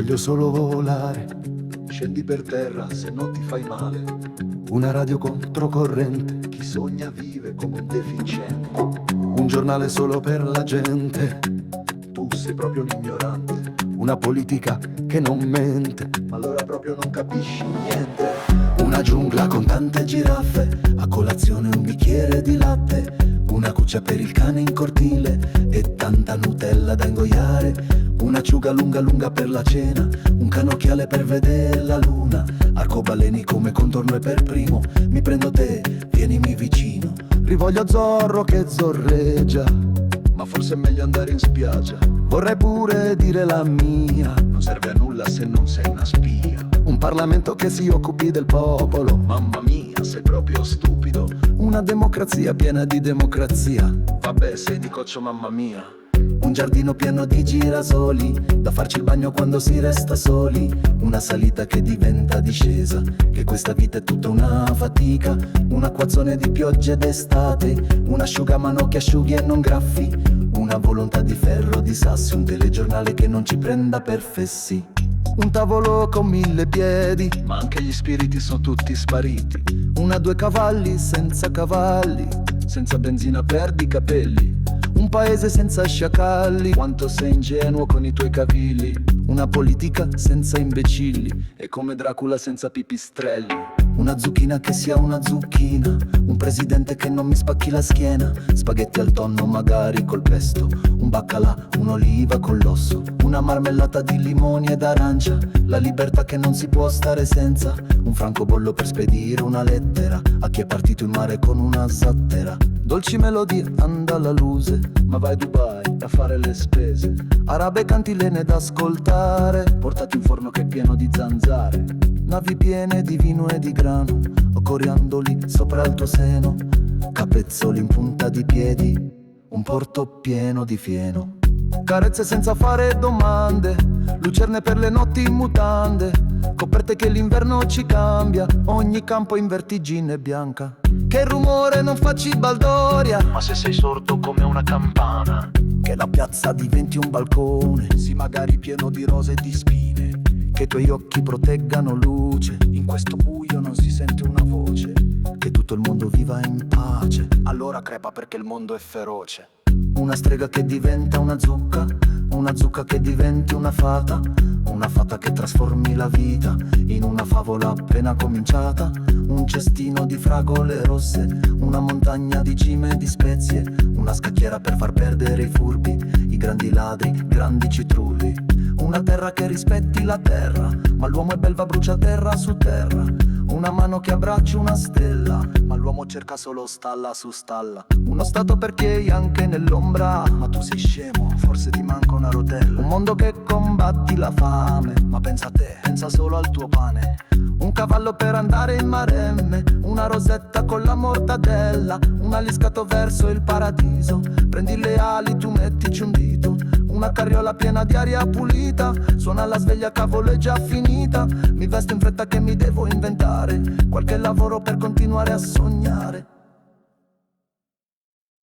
Voglio solo volare, scendi per terra se non ti fai male. Una radio controcorrente, chi sogna vive come un deficiente. Un giornale solo per la gente, tu sei proprio un ignorante. Una politica che non mente, ma allora proprio non capisci niente. Una giungla con tante giraffe, a colazione un bicchiere di latte. Una cuccia per il cane in cortile e tanta Nutella da ingoiare. Un'acciuga lunga lunga per la cena, un canocchiale per vedere la luna. Arcobaleni come contorno e per primo, mi prendo te, vienimi vicino. Rivoglio Zorro che zorreggia, ma forse è meglio andare in spiaggia. Vorrei pure dire la mia, non serve a nulla se non sei una spia. Un Parlamento che si occupi del popolo, mamma mia sei proprio stupido. Una democrazia piena di democrazia, vabbè sei di coccio mamma mia. Un giardino pieno di girasoli, da farci il bagno quando si resta soli. Una salita che diventa discesa, che questa vita è tutta una fatica. Un acquazzone di piogge d'estate, un asciugamano che asciughi e non graffi. Una volontà di ferro, di sassi, un telegiornale che non ci prenda per fessi. Un tavolo con 1000 piedi, ma anche gli spiriti sono tutti spariti. Una 2 cavalli senza cavalli, senza benzina perdi i capelli. Un paese senza sciacalli, quanto sei ingenuo con i tuoi cavilli. Una politica senza imbecilli, e come Dracula senza pipistrelli. Una zucchina che sia una zucchina, un presidente che non mi spacchi la schiena. Spaghetti al tonno magari col pesto, un baccalà, un'oliva con l'osso. Una marmellata di limoni ed arancia, la libertà che non si può stare senza. Un francobollo per spedire una lettera a chi è partito in mare con una zattera. Dolci melodie, anda alla luce, ma vai a Dubai a fare le spese. Arabe cantilene da ascoltare, portati un forno che è pieno di zanzare. Navi piene di vino e di grano, o coriandoli sopra il tuo seno. Capezzoli in punta di piedi, un porto pieno di fieno. Carezze senza fare domande, lucerne per le notti in mutande. Coperte che l'inverno ci cambia, ogni campo in vertigine bianca. Che rumore non facci baldoria, ma se sei sordo come una campana. Che la piazza diventi un balcone, sì magari pieno di rose e di spine. Che i tuoi occhi proteggano luce, in questo buio non si sente una voce. Che tutto il mondo viva in pace, allora crepa perché il mondo è feroce. Una strega che diventa una zucca che diventi una fata che trasformi la vita in una favola appena cominciata. Un cestino di fragole rosse, una montagna di cime e di spezie. Una scacchiera per far perdere i furbi, i grandi ladri, grandi citrulli. Una terra che rispetti la terra, ma l'uomo è belva brucia terra su terra. Una mano che abbraccia una stella, ma l'uomo cerca solo stalla su stalla. Uno stato per chi anche nell'ombra, ma tu sei scemo, forse ti manca una rotella. Un mondo che combatti la fame, ma pensa a te, pensa solo al tuo pane. Un cavallo per andare in maremme, una rosetta con la mortadella. Un aliscato verso il paradiso, prendi le ali, tu mettici un dito. Una carriola piena di aria pulita, suona la sveglia, cavolo è già finita. Mi vesto in fretta che mi devo inventare qualche lavoro per continuare a sognare.